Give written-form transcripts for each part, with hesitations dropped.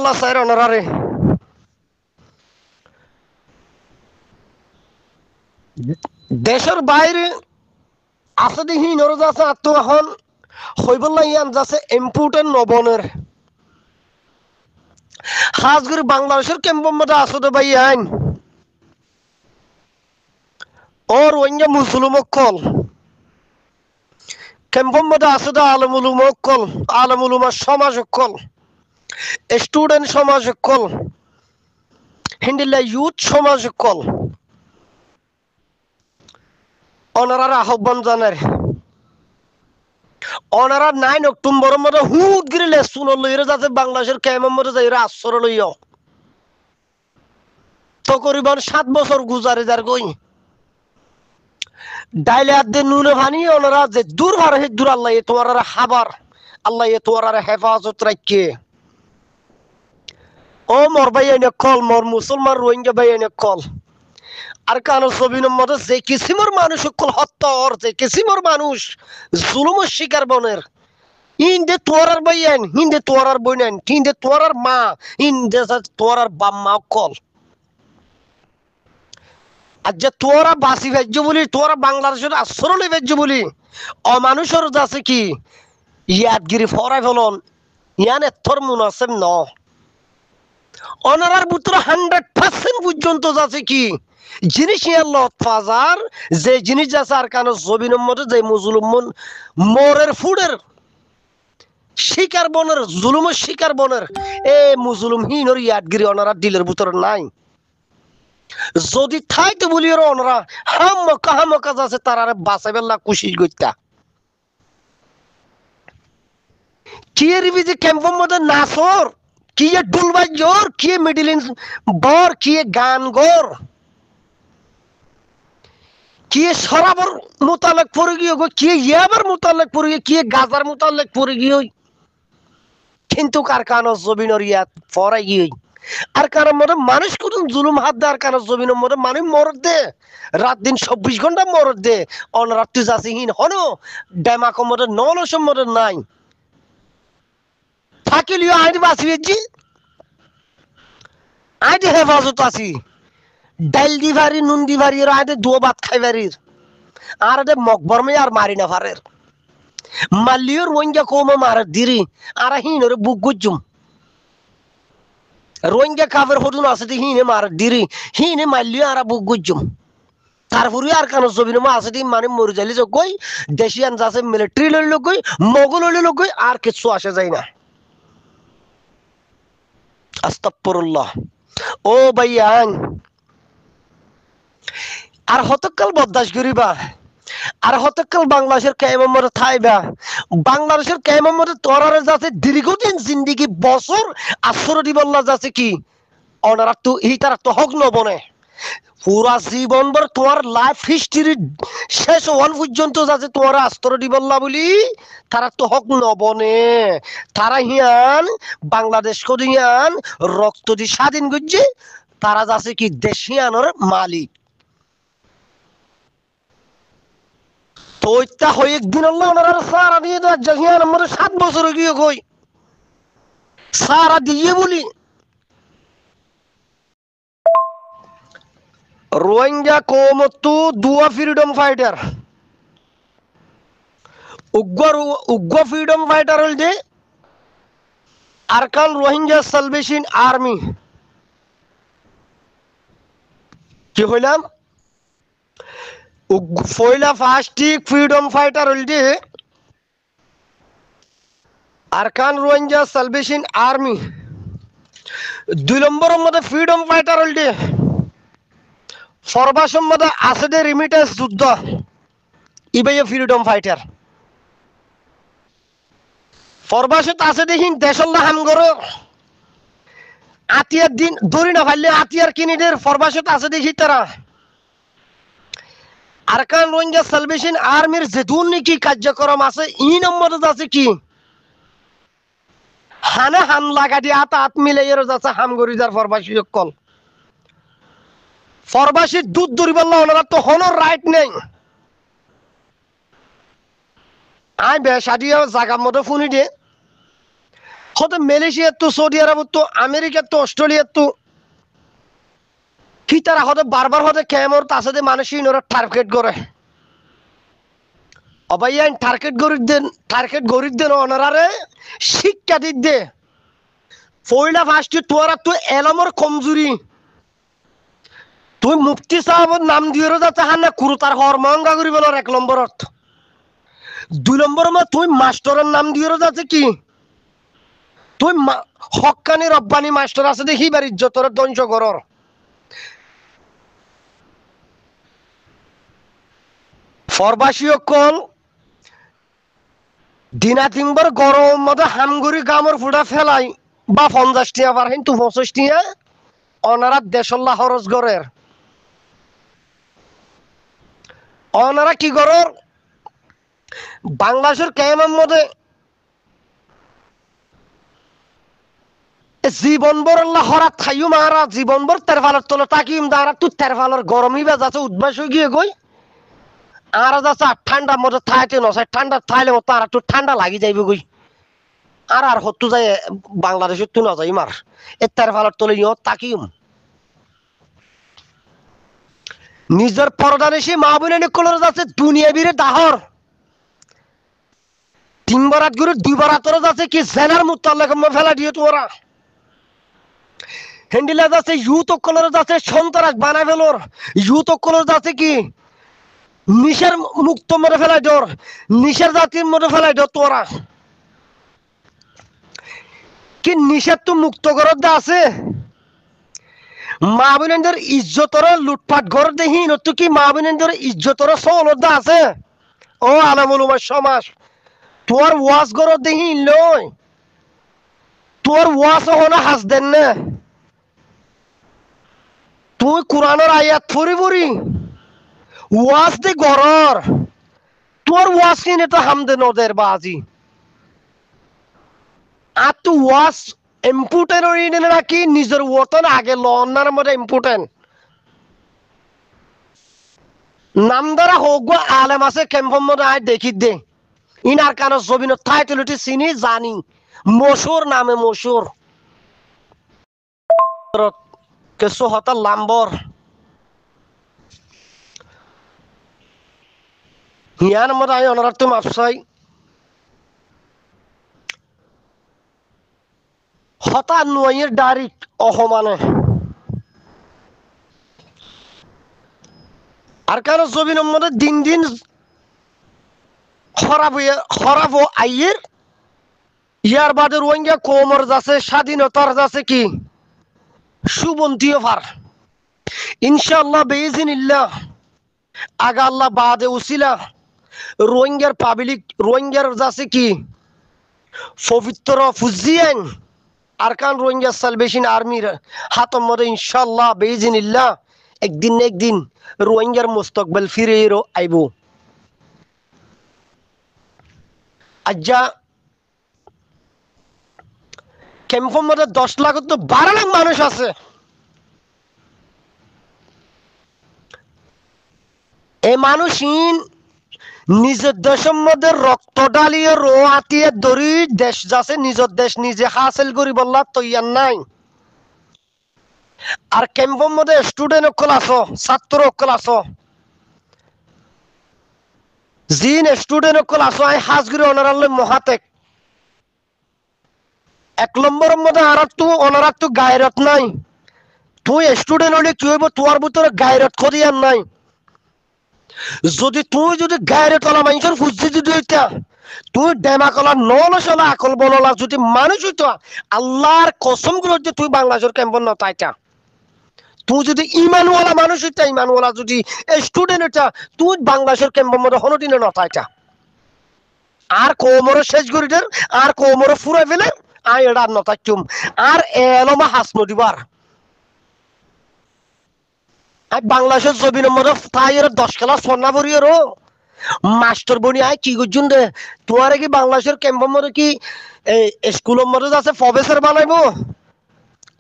আল্লাহ সাইর অনারারে দেশের বাইরে আছে দেখি নরজ আছে আত্ম এখন হইবল্লা ইয়ান যাচ্ছে ইম্পোর্টেন্ট নবনের হাজগুড়ি বাংলাদেশের ক্যাম্পের মধ্যে আসতে ভাই আইন ওর ওইঙ্গা মুসলিম কল ক্যাম্পের মধ্যে আসতে আলমুলুমা সমাজ কল স্টুডেন্ট সমাজ কল হিন্দিল্লা ইউথ সমাজ কল ওনারা আহ্বান জানার ওনারা 9 অক্টোবরের মধ্যে হুট গিরে লেসুন লইরে যাতে বাংলাদেশের ক্যাম্পের মধ্যে যাইরা আশ্রয় লইও তকরিবান 7 বছর গুজারে যার গই ডাইলে আদে নুনে ভানি ওনারা যে দূর ভার হে দূর আল্লাহ তোমার হাবার আল্লাহ তোমার হেফাজত রাখে ও মোর ভাই এনে কল মোর মুসলমান রোহিঙ্গা ভাই এনে কল আর কানো ছবির মধ্যে যে কিসিমর মানুষ কল হত্যার যে কিসিমর মানুষ জুলুমের শিকার বনের ইন্দে তোরার ভাইয়েন হিন্দে তোরার বইনেন হিন্দে তোরার মা ইন্দে তোরার বাম্মা কল আর যে তোরা বাসি ভেজ্য বলি তোরা বাংলাদেশের আশ্রয় ভেজ্য বলি অমানুষের আছে কি ইয়াদগিরি ফরাই ফলন ইয়ান এথর মুনাসেব ন অনারার পুত্র 100% পর্যন্ত যাচ্ছে কি জিনিস ইয়ার লত ফাজার যে জিনিস যাচ্ছে আর কানো জবিনের মধ্যে যে মুসলমান মোরের ফুডের শিকার বনের জুলুমের শিকার বনের এ মুসলিম হিনর ইয়াদগিরি অনারা দিলের ভিতর নাই যদি থাইতে বলি ওনারা হামকা যাচ্ছে তারা বাঁচাবেলা কুশিস গইতা কি রিভিজি ক্যাম্পের মধ্যে নাসর কি ডুলবাই জোর কি মিডিল ইন বর কি গান গোর কি শরাবর মোতালেক পড়ে গিয়ে গো কি ইয়াবার মোতালেক পড়ে গিয়ে কি গাজার মোতালেক পড়ে গিয়ে কিন্তু কারখানা জমিনের ইয়াত ফরাই গিয়ে আর কারোর মধ্যে মানুষ কোন জুলুম হাত দেয় আর কারোর জমিনের মধ্যে মানুষ মরদ দে রাত দিন 24 ঘন্টা মরদ দে অনরাত্রি যাচ্ছে হিন হনো ডেমাকর মধ্যে নলসের মধ্যে নাই থাকিলিও আইন বাঁচিয়েছি আইডি হেফাজত আছি ডাইল দিভারি নুন দিভারি এর আইডে দুও ভাত খাইবারির আর দে মকবরমে আর মারি না ফারের মাল্লিওর রোহিঙ্গা কমে মার দিরি আর হিনরে বুক গুজুম রোহিঙ্গা কাফের হদুন আছে দি হিনে মার দিরি হিনে মাল্লিও আর বুক গুজুম তারপরে আর কানো জবিন মা আছে দি মানে মরে যাইলে গই দেশিয়ান যাচ্ছে মিলিটারি লইল গই মোগল লইল গই আর কিছু আসে যায় না আস্তাগফিরুল্লাহ ও ভাইয়ান আর হতকাল বরদাস্ত করিবা আর হতকাল বাংলাদেশের কায়েমের মধ্যে থাইবা বাংলাদেশের কায়েমের মধ্যে তোরারে যাচ্ছে দীর্ঘদিন জিন্দেগি বছর আশ্রয় দিবল্লা যাচ্ছে কি ওনারা তো তারা তো হক নবনে পুরা জীবন ভর তোমার লাইফ হিস্ট্রি শেষ হওয়ার পর্যন্ত যাচ্ছে তোমার আশ্রয় দিবল্লা বলি তারা তো হক নবনে তারা হিয়ান বাংলাদেশ কদিয়ান রক্ত দি স্বাধীন করছে তারা যাচ্ছে কি দেশিয়ানোর মালিক তো ওইটা হয়ে একদিন আল্লাহ ওনারা সারা দিয়ে দেয় জাহিয়ান আমাদের 7 বছর গিয়ে কই সারা দিয়ে বলি রোহিঙ্গা কমতু দুয়া ফ্রিডম ফাইটার উগ্র ফ্রিডম ফাইটার হল যে আরকান রোহিঙ্গা সালভেশন আর্মি কি হইলাম ফয়লা ফাস্টিক ফ্রিডম ফাইটার হল যে আরকান রোহিঙ্গা সালভেশন আর্মি 2 নম্বরের মধ্যে ফ্রিডম ফাইটার হল যে ফরবাসের মধ্যে আছে দে রিমিটেন্স যুদ্ধ ইবাই ফ্রিডম ফাইটার ফরবাসত আছে দেখিন দেশল্লা হাম করো আতিয়ার দিন দড়ি না ফাইলে আতিয়ার কিনিদের ফরবাসত আছে দেখি তারা আরকান রোহিঙ্গা সালভেশন আর্মির যে দুর্নীতি কার্যক্রম আছে ই নম্বরে আছে কি হানে হান লাগা দিয়ে হাত মিলাইয়ের যাচ্ছে হাম গরি যার ফরবাসী কল ফরবাসীর দুধ দরিবল্লা ওনারা তো হনর রাইট নেই আই বেশাদিও জায়গার মধ্যে ফুনি দিয়ে হতে মালয়েশিয়া তো সৌদি আরব তো আমেরিকা তো অস্ট্রেলিয়া তো কি তারা হতে বারবার হতে কেমন তাসাদে মানুষ ইনরা টার্গেট করে অবাইয়ান টার্গেট গরিব দেন অনারারে শিক্ষা দিতে পয়লা ফার্স্ট তোরা তো এলমর কমজুরি তুই মুফতি সাহেবের নাম দিয়ে যাচ্ছে হান্না কুরু তার হরমঙ্গা করি বলো 1 নম্বরত 2 নম্বর তুই মাস্টারের নাম দিয়ে যাচ্ছে কি তুই হক্কানি রব্বানি মাস্টার আছে দেখি বার ইজ্জতর ধ্বংস করর ফরবাসী কল দিনা তিনবার গরম মধ্যে হামগুড়ি গামর ফুটা ফেলাই বা 50 টিয়া বার কিন্তু 25 টিয়া অনারা দেশল্লা খরচ গরের অনারা কি গরর বাংলাদেশের কেমন মধ্যে জীবনভর আল্লাহ হরাত খাইও মারা জীবনভর তেরফালের তলে তাকিম দাঁড়া তুই তেরফালের গরমই বা যাচ্ছে উদ্বাস হয়ে গিয়ে গই আর যাচ্ছে ঠান্ডার মধ্যে থাইতে নসাই ঠান্ডা থাইলে মতো আর একটু ঠান্ডা লাগি যাইবে গই আর হত্যু যায় বাংলাদেশের তুই না যাই মার এ তেরফালের তলে ইহ তাকিম নিজের পরদানেশী মা বোনে নিকলের যাচ্ছে দুনিয়া বীরে দাহর 3 বরাত গুরু 2 বরাতরে যাচ্ছে কি জেনার মুতাল্লাক ফেলা দিয়ে তোরা হেন্ডিলা যাচ্ছে ইউথ কলর যাচ্ছে সন্ত্রাস বানাই ফেলোর ইউথ কলর যাচ্ছে কি নিশার মুক্ত মরে ফেলাই দর নিশার জাতির মরে ফেলাই দর তোরা কি নিশার তো মুক্ত করত দা আছে মা বোনদের ইজ্জতর লুটপাট ঘর দেখি নতু কি মা বোনদের ইজ্জতর সলত দা আছে ও আলামুল উমা সমাজ তোর ওয়াজ ঘর দেখি লয় তোর ওয়াজ হনা হাস দেন না তুই কোরআনের আয়াত পড়ি পড়ি ওয়াজ দে গরর তোর ওয়াজ কিনে তো হামদে নদের বাজি আর তুই ওয়াজ ইম্পর্টেন্ট ওরিয়েন্টেড নাকি নিজের ওতন আগে লন্নার মধ্যে ইম্পর্টেন্ট নাম দ্বারা হোক গো আলেম আছে ক্যাম্পের মধ্যে আয় দেখি দে ইনার কারণ জবিন টাইটেলটি চিনি জানি মশুর নামে মশুর কিছু হতা লাম্বর ইয়ার মধ্যে আই অনার তো মাপসাই হতা নয়ের ডাইরেক্ট অহমানে আর কারণ জবিনের মধ্যে দিন দিন খরাব আইয়ের ইয়ার বাদে রোহিঙ্গা কোমর যাচ্ছে স্বাধীনতার যাচ্ছে কি সুবন্তীয় ফার ইনশাআল্লাহ বেইজিনিল্লাহ আগা আল্লাহ বাদে উসিলা রোহিঙ্গার পাবলিক রোহিঙ্গার যাচ্ছে কি পবিত্র ফুজিয়ান আরকান রোহিঙ্গা সালভেশন আর্মির হাতর মধ্যে ইনশাআল্লাহ বেইজিনিল্লাহ একদিন না একদিন রোহিঙ্গার মুস্তাকবাল ফিরে আইব আজ্জা ক্যাম্পের মধ্যে 10 লাখ তো 12 লাখ মানুষ আছে এই মানুষই নিজের দেশের মধ্যে রক্ত ডালিয়ে রো হাতিয়ে দড়ি দেশ যাচ্ছে নিজের দেশ নিজে হাসিল করি বললা তৈয়ার নাই আর ক্যাম্পের মধ্যে স্টুডেন্ট অকল আছো ছাত্র অকল আছো জিন স্টুডেন্ট অকল আছো আই হাজগিরি অনারালে মহাতেক 1 নম্বরের মধ্যে আর তো গায়রত নাই তুই স্টুডেন্ট হলে কি হইব তোর ভিতরে গায়রত করিয়ার নাই যদি গায়রত ওলা মানুষের ফুজি যদি হইতা তুই ডেমা কলা নলসলা আকল বললা যদি মানুষ হইতো আল্লাহর কসম করে যে তুই বাংলাদেশের ক্যাম্পন নতাইতা তুই যদি ইমানওয়ালা মানুষ হইতা ইমানওয়ালা যদি স্টুডেন্ট হইতা তুই বাংলাদেশের ক্যাম্পের মধ্যে হনদিনে নতাইতা আর কোমরে শেষ করিদের আর কোমরে ফুরাই ফেলে আই এডার নতাইতুম আর এলমা হাস নদিবার বাংলাদেশের জমিনের মধ্যে তাই 10 ক্লাস সন্না পড়িয়েরো মাস্টার বনি আয় কি করছুন রে তোমার কি বাংলাদেশের ক্যাম্পের মধ্যে কি স্কুলের মধ্যে আছে প্রফেসর বানাইবো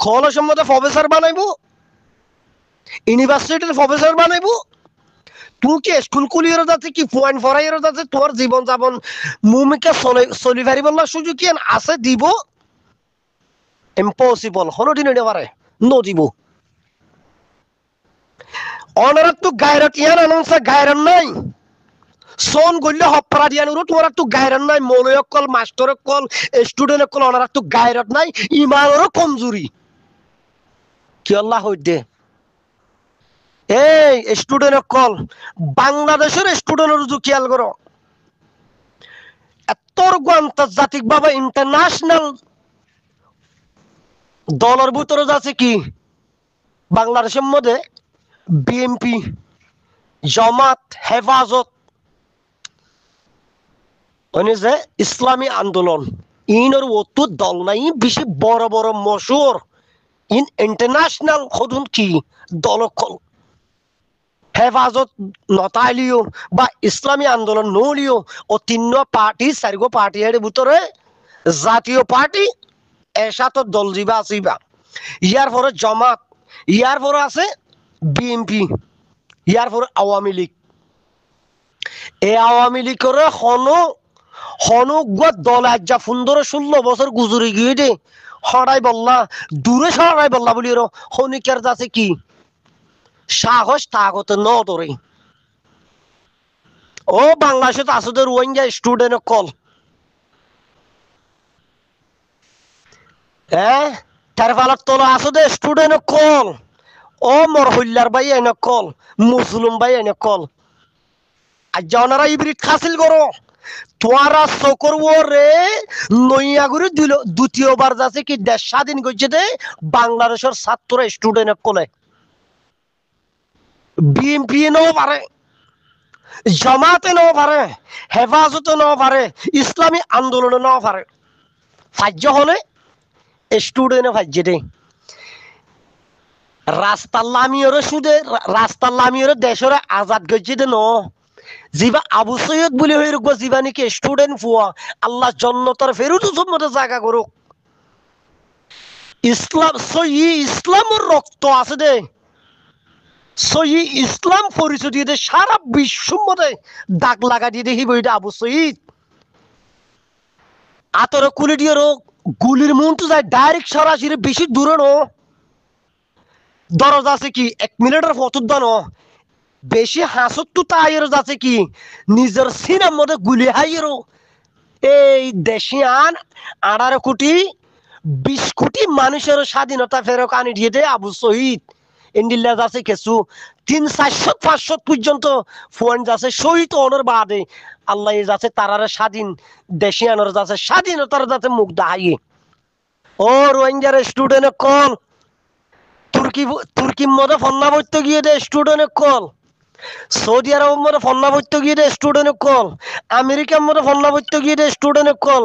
কলেজের মধ্যে প্রফেসর বানাইবো ইউনিভার্সিটির প্রফেসর বানাইবো তুই কি স্কুল কুলিয়ের যাচ্ছে কি পয়েন্ট ফরাইয়ের যাচ্ছে তোর জীবন যাপন মুমিকে চলি পারিব না সুযোগ কি আছে দিব ইম্পসিবল হনদিন হইতে পারে নদিব অনারাত তো গায়রত ইয়ান আনন্সা গায়রন নাই সোন গল্লে হপরা দিয়ান উরু তোমার তো গায়রত নাই মৌলয়ক কল মাস্টারক কল স্টুডেন্টক কল অনারাত তো গায়রত নাই ইমানেরও কমজুরি কি আল্লাহ হইদে এই স্টুডেন্টক কল বাংলাদেশের স্টুডেন্টের যু খেয়াল করো এতর আন্তর্জাতিক ভাবে ইন্টারন্যাশনাল দলের ভিতরে আছে কি বাংলাদেশের মধ্যে বিএনপি জামাত হেফাজত যে ইসলামী আন্দোলন ইনর অত দল নাই বেশি বড় বড় মশুর ইন ইন্টারন্যাশনাল হদুন কি দলকল হেফাজত নতাইলিও বা ইসলামী আন্দোলন নলিও ও তিন পার্টি চারিগো পার্টি এর ভিতরে জাতীয় পার্টি এসাত দল যিবা আছিবা ইয়ার পরে জামাত ইয়ার পরে আছে বিএনপি ইয়ার পরে আওয়ামী লীগ এই আওয়ামী লীগের হনুক দল আজ্জা 15-16 বছর গুজরি গিয়ে দে হড়াই বললা দূরে সরাই বললা বলি হনিকের যাচ্ছে কি সাহস তাগত ন ধরে ও বাংলাদেশে তো আসলে রোহিঙ্গা স্টুডেন্ট কল হ্যাঁ তার ফালার তোলা আসলে স্টুডেন্ট কল ও মর হইলার ভাই এনে কল মুসলিম ভাই এনে কল আজ ওনারা ইব্রিট খাসিল করো তোরা চকর রে নইয়াগুড়ি দিল দ্বিতীয়বার যাচ্ছে কি দেশ স্বাধীন করছে দে বাংলাদেশের ছাত্র স্টুডেন্ট কলে বিএনপি নেও পারে জামাতে নেও পারে হেফাজতে নেও পারে ইসলামী আন্দোলনে নেও পারে ফাজ্য হলে স্টুডেন্ট ফাজ্য দে রাস্তা লামিয়র দেশের আজাদ করছে দে ন জিবা আবু সৈয়দ বলে হয়ে রুকবো জিবা নাকি স্টুডেন্ট ফুয়া আল্লাহ জন্নতর ফেরুত মতো জায়গা করুক ইসলাম সই ইসলামের রক্ত আছে দে সই ইসলাম পরিচয় দিয়ে দে সারা বিশ্ব মধ্যে দাগ লাগা দিয়ে দেখি বইটা আবু সৈয়দ আতর কুলি দিয়ে গুলির মনটু যায় ডাইরেক্ট সরাসরি বেশি দূরে নো দরজা আছে কি 1 মিনিটের ফটোর দানো বেশি হাসত তো তাইয়ের যাচ্ছে কি নিজের সিনার মধ্যে গুলি হাইয়েরও এই দেশিয়ান 18 কোটি 20 কোটি মানুষের স্বাধীনতা ফেরক আনি দিয়ে দে আবু শহীদ ইন্ডিল্লা যাচ্ছে কিছু 300-400 পর্যন্ত ফোন যাচ্ছে শহীদ অনর বাদে আল্লাহ যাচ্ছে তারার স্বাধীন দেশিয়ানের যাচ্ছে স্বাধীনতার যাচ্ছে মুখ দাহাইয়ে ও রোহিঙ্গার স্টুডেন্ট কল তুর্কির মধ্যে ফন্না বইতে গিয়ে দে স্টুডেন্ট কল সৌদি আরবের মধ্যে ফন্না বইতে গিয়ে দে স্টুডেন্ট কল আমেরিকার মধ্যে ফন্না বইতে গিয়ে দে স্টুডেন্ট কল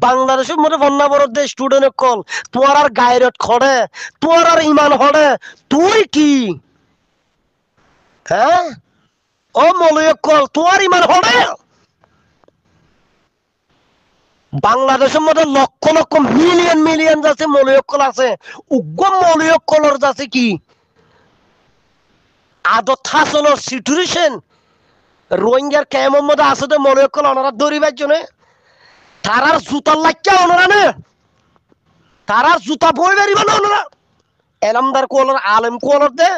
বাংলাদেশের মধ্যে ফন্না বড় দে স্টুডেন্ট কল তোমার আর গায়রত খড়ে তোমার আর ইমান হড়ে তুই কি হ্যাঁ ও মলয় কল তোমার ইমান হড়ে বাংলাদেশের মধ্যে লক্ষ লক্ষ মিলিয়ন মিলিয়ন যাচ্ছে মলয় কল আছে উগ্র মলয় কলর যাচ্ছে কি আদত হাসনের সিচুয়েশন রোহিঙ্গার কেমন মধ্যে আছে তো মনে কল ওনারা দৌড়িবার জন্য তারার জুতার লাগিয়া ওনারা নে তারার জুতা বই বেরিব না ওনারা এলামদার কোলর আলেম কোলর দে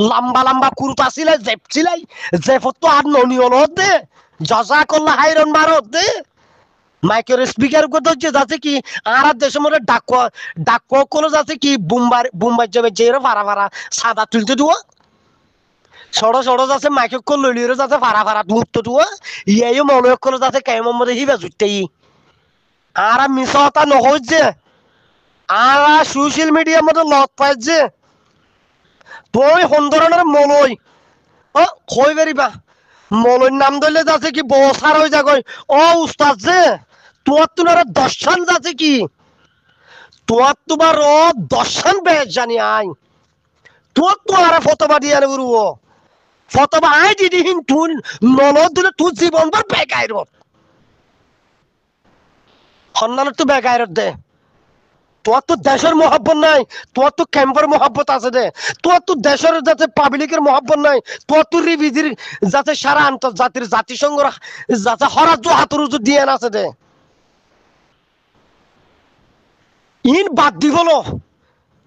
লম্বা লম্বা কুর্তা সিলাই জেপ সিলাই জেফত তো আর ননিয়ল দে জজা করলে হাইরন মারত দে মাইকের স্পিকার করতে হচ্ছে যাচ্ছে কি আর দেশের মধ্যে ডাক কোলো যাচ্ছে কি বুম্বাই যাবে যে ভাড়া ভাড়া সাদা তুলতে দেওয়া সড়ো সড়ো যাচ্ছে মাইকে কল লইলিরে যাচ্ছে ফারা ফারা মুক্ত তুয়া ইয়ে মনে করে যাচ্ছে কেমন মধ্যে হিবা জুটতেই আর মিশতা নহজ যে আর সোশ্যাল মিডিয়ার মধ্যে লত পাই যে তুই সুন্দরনের মলই ও কই বেরিবা মলইর নাম ধরলে যাচ্ছে কি বসার হয়ে যা কই ও উস্তাদ যে তোমার তুনার দর্শন যাচ্ছে কি তোমার ও দর্শন বেশ জানি আই তোমার ফতোবা দিয়ে আনবো ফতবা আই দিদি হিন তুন ননদ দিলে তুই জীবন ভর বেকায়রত সন্ধানত তো বেকায়রত দে তোর তো দেশের মহব্বত নাই তোর তো ক্যাম্পের মহব্বত আছে দে তোর তো দেশের যাতে পাবলিকের মহব্বত নাই তোর তো রিভিজির যাতে সারা আন্তর্জাতিক জাতিসংঘ যাতে হরাজ হাতুর দিয়ে আছে দে ইন বাদ দি হলো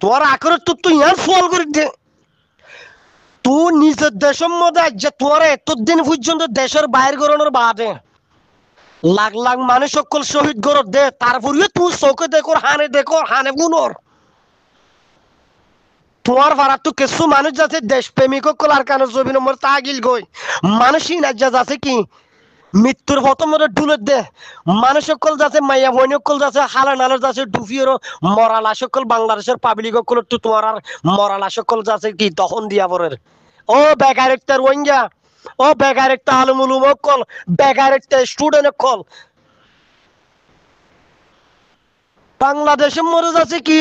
তোর আকরে তুই ইয়ার ফল করে দে তুই নিজের দেশের মধ্যে যে তোর এতদিন পর্যন্ত দেশের বাইরে গড়ানোর বাদে লাখ লাখ মানুষ সকল শহীদ গড় দে তারপরেও তুই চোখে দেখো হানে গুণর তোমার ভাড়া তো কিছু মানুষ যাচ্ছে দেশপ্রেমিক সকল আর কেন ছবি নম্বর তাগিল গই মানুষই না যাচ্ছে কি মৃত্যুর প্রথম ডুলে দে মানুষ সকল যাচ্ছে মাইয়া বইন সকল যাচ্ছে হালা নালের যাচ্ছে ডুফিয়েরও মরালা সকল বাংলাদেশের পাবলিক সকল তো তোমার আর মরালা সকল যাচ্ছে কি দহন দিয়া পরের ও বেকার একটা রোহিঙ্গা ও বেকার একটা আলমুলুম কল বেকার একটা স্টুডেন্ট কল বাংলাদেশের মধ্যে যাচ্ছে কি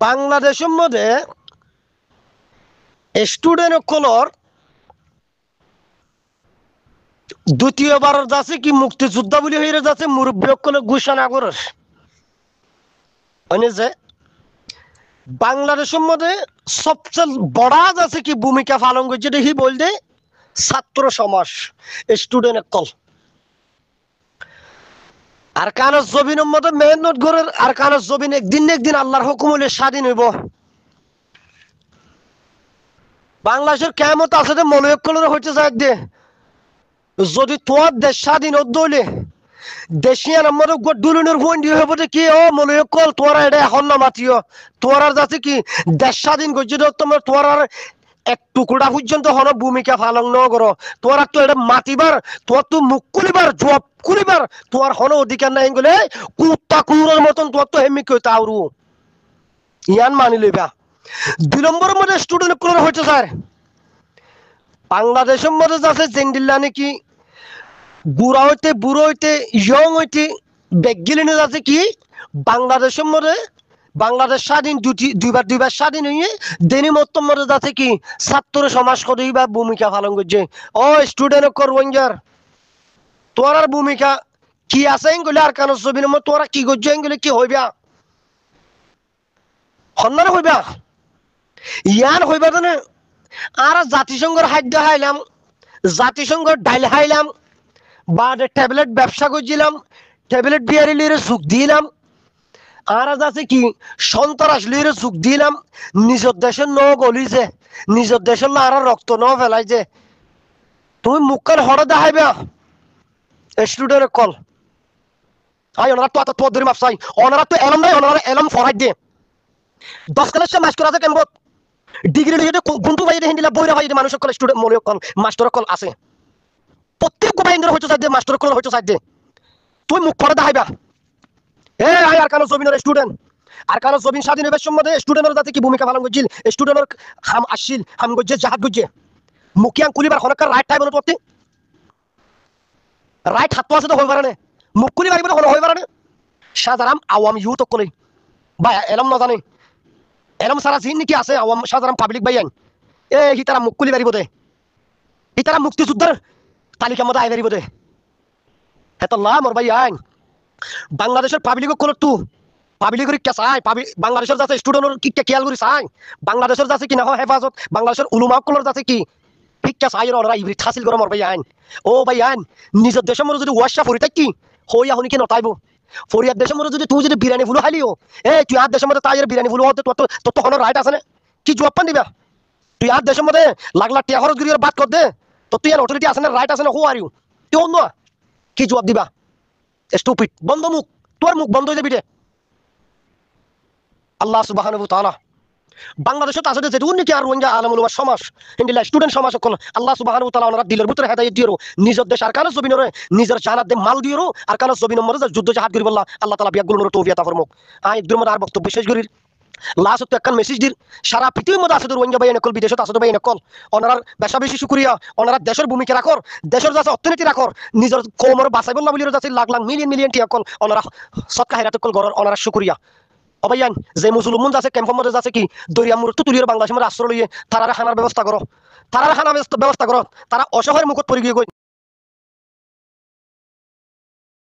বাংলাদেশের মধ্যে স্টুডেন্ট কলর দ্বিতীয়বার যাচ্ছে কি মুক্তিযোদ্ধা বলে হয়ে যাচ্ছে মুরব্বী সকলে ঘোষণা করে যে বাংলাদেশের মধ্যে সবচেয়ে বড় যাচ্ছে কি ভূমিকা পালন করছে দেখি বলতে ছাত্র সমাজ স্টুডেন্ট কল আর কান জবিনের মধ্যে মেহনত করে আর কান জবিন একদিন আল্লাহর হুকুম হলে স্বাধীন হইব বাংলাদেশের কেমত আছে যে মলয়ক কলর হইতে যায় দে যদি তোমার দেশ স্বাধীন হইলে দেশিয়ান আমাদের দুলনের বন্দি হইব কি ও মলয়ক কল তোরা এটা এখন না মাতিও তোরার যাচ্ছে কি দেশ স্বাধীন করছে তোমার তোরার এক টুকরা পর্যন্ত হন ভূমিকা পালন ন করো তোরা তো এটা মাতিবার তোমার তো মুখ খুলিবার জব খুলিবার তোমার হন অধিকার নাই গেলে কুত্তা কুকুরের মতন তোমার তো হেমি কই তাওরু ইয়ান মানি লইবা 2 নম্বরের মধ্যে স্টুডেন্ট কোন হইতে স্যার বাংলাদেশের মধ্যে যাচ্ছে জেন্ডিল্লা নাকি বুড়ো হইতে ইয়ং হইতে বেগিলিনে যাচ্ছে কি বাংলাদেশের মধ্যে বাংলাদেশ স্বাধীন দুইবার স্বাধীন হয়ে দেনি মত্তম মধ্যে যাচ্ছে কি ছাত্র সমাজ কতই বা ভূমিকা পালন করছে ও স্টুডেন্ট কর রোহিঙ্গার তোরার ভূমিকা কি আছে এগুলো আর কানো ছবি নম্বর তোরা কি করছো এগুলো কি হইবা হন্নার হইবা ইয়ার হইবা তো না আর জাতিসংঘের খাদ্য খাইলাম জাতিসংঘের ডাইল খাইলাম বা ট্যাবলেট ব্যবসা করছিলাম ট্যাবলেট বিয়ারি লিয়ে সুখ দিলাম আর আছে কি সন্ত্রাস লিয়ে সুখ দিলাম নিজের দেশের ন গলিছে নিজের দেশের আর রক্ত ন ফেলাইছে তুমি মুখখান হরে দেখাইবা স্টুডেন্ট কল আই ওনারা তো এত ধরে মাপসাই ওনারা তো এলম নাই ওনারা এলম ফরাই দিয়ে 10 ক্লাসে মাস করা আছে কেমন ডিগ্রি লিয়ে গুনটু ভাই হিন্দিলা বইরা ভাই মানুষ কল স্টুডেন্ট মলিয় কল মাস্টার কল আছে প্রত্যেক গোবাইন্দ্র হইতো সাইডে মাস্টার কল হইতো সাইডে তুই মুখ পড়ে দেখাইবা এ আই আর কানো জবিনের স্টুডেন্ট আর কানো জবিন স্বাধীন হইবার সম্বন্ধে স্টুডেন্টের যাতে কি ভূমিকা পালন করছিল স্টুডেন্টের হাম আসিল হাম গজ্জে জাহাজ গজ্জে মুখিয়াং কুলিবার হনকার রাইট টাইম অনুপত্তি রাইট হাত আছে তো হই পারে না মুখ কুলি পারিব না হই পারে না সাধারণ আওয়াম ইউথ কলি ভাই এলম না জানি এলম সারা জিন কি আছে আওয়াম সাধারণ পাবলিক ভাইয়ান এ হিতারা মুখ কুলি পারিব দে হিতারা মুক্তিযুদ্ধের তালিকার মধ্যে আই পারিব দে হেতল্লাহ মোর ভাইয়ান বাংলাদেশের পাবলিক কোন তু পাবলিকের কে চাই বাংলাদেশের যাচ্ছে স্টুডেন্টের কি খেয়াল করি চাই বাংলাদেশের যাচ্ছে কি না হেফাজত বাংলাদেশের উলুমা কলর যাচ্ছে কি শিক্ষা চাই ওরা ইবরিত হাসিল করে মোর ভাইয়ান ও ভাইয়ান নিজের দেশের মধ্যে যদি ওয়াশা ফরি থাকি হইয়া হনি কি নটাইব ফরিয়ার দেশের মধ্যে যদি তুই যদি বিরিয়ানি ফুলো খালিও তুই আর দেশের মধ্যে তাই বিরিয়ানি ফুলো হতে তোর তো কোনো রাইট আছে না কি জবাব পান দিবা তুই আর দেশের মধ্যে লাখ লাখ টিয়া খরচ গিয়ে বাদ কর দে তো তুই আর অথরিটি আছে না রাইট আছে না হু আর ইউ তুই অন্য কি জবাব দিবা স্টুপিড বন্ধ মুখ তোর মুখ বন্ধ হয়ে যাবি রে আল্লাহ সুবহানাহু ওয়া তাআলা বাংলাদেশে তো আসলে যেটুকু নাকি আর রোহিঙ্গা আলমুল সমাজ হিন্দিলা স্টুডেন্ট সমাজ সকল আল্লাহ সুবহানাহু ওয়া তাআলা ওনারা দিলের ভিতরে হেদায়েত দিও নিজের দেশ আর কানো জবিনরে নিজের জানাত দে মাল দিও আর কানো জবিন মরে যুদ্ধ জাহাদ করি বল্লাহ আল্লাহ তাআলা বিয়াগুল নর তৌফিক আতা ফরমুক একদম আর বক্তব্য শেষ করি লাস্ট তো একখান মেসেজ দির সারা পৃথিবীর মধ্যে আছে রোহিঙ্গা ভাই নকল বিদেশত আছে ভাই নকল ওনার বেশা বেশি শুকরিয়া ওনারা দেশের ভূমিকা রাখর দেশের যাচ্ছে অর্থনীতি রাখর নিজের কৌমর বাঁচাই বল্লা বলি যাচ্ছে লাখ লাখ মিলিয়ন টিয়া কল ওনারা সৎকা হেরাত কল গড়র ওনারা শুকরিয়া অবাইয়ান যে মুসলমান যাচ্ছে ক্যাম্পের মধ্যে যাচ্ছে কি দরিয়া মুরত তুলির বাংলাদেশের মধ্যে আশ্রয় লইয়ে তারা খানার ব্যবস্থা করো তারা খানা ব্যবস্থা করো তারা অসহায়ের মুখত পড়ে গিয়ে